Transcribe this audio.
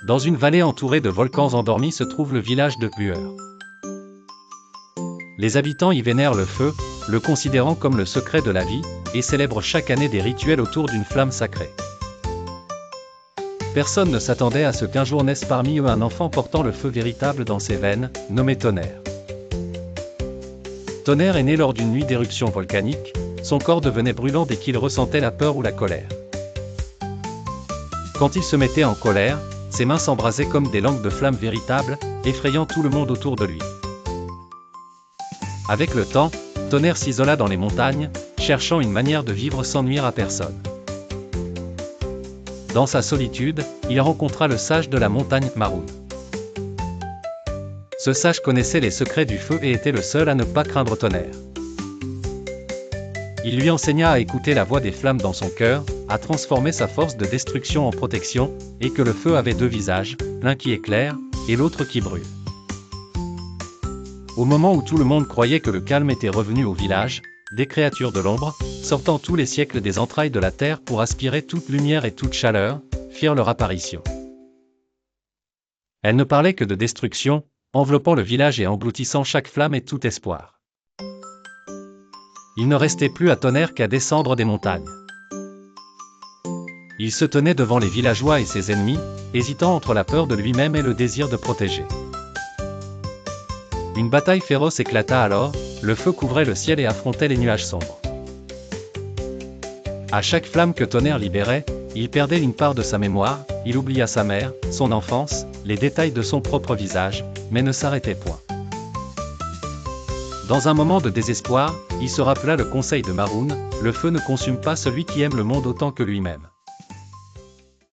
Dans une vallée entourée de volcans endormis se trouve le village de Bueur. Les habitants y vénèrent le feu, le considérant comme le secret de la vie, et célèbrent chaque année des rituels autour d'une flamme sacrée. Personne ne s'attendait à ce qu'un jour naisse parmi eux un enfant portant le feu véritable dans ses veines, nommé Tonnerre. Tonnerre est né lors d'une nuit d'éruption volcanique, son corps devenait brûlant dès qu'il ressentait la peur ou la colère. Quand il se mettait en colère, ses mains s'embrasaient comme des langues de flammes véritables, effrayant tout le monde autour de lui. Avec le temps, Tonnerre s'isola dans les montagnes, cherchant une manière de vivre sans nuire à personne. Dans sa solitude, il rencontra le sage de la montagne, Maroun. Ce sage connaissait les secrets du feu et était le seul à ne pas craindre Tonnerre. Il lui enseigna à écouter la voix des flammes dans son cœur, à transformer sa force de destruction en protection, et que le feu avait deux visages, l'un qui éclaire, et l'autre qui brûle. Au moment où tout le monde croyait que le calme était revenu au village, des créatures de l'ombre, sortant tous les siècles des entrailles de la terre pour aspirer toute lumière et toute chaleur, firent leur apparition. Elles ne parlaient que de destruction, enveloppant le village et engloutissant chaque flamme et tout espoir. Il ne restait plus à Tonnerre qu'à descendre des montagnes. Il se tenait devant les villageois et ses ennemis, hésitant entre la peur de lui-même et le désir de protéger. Une bataille féroce éclata alors, le feu couvrait le ciel et affrontait les nuages sombres. À chaque flamme que Tonnerre libérait, il perdait une part de sa mémoire, il oublia sa mère, son enfance, les détails de son propre visage, mais ne s'arrêtait point. Dans un moment de désespoir, il se rappela le conseil de Maroun, le feu ne consume pas celui qui aime le monde autant que lui-même.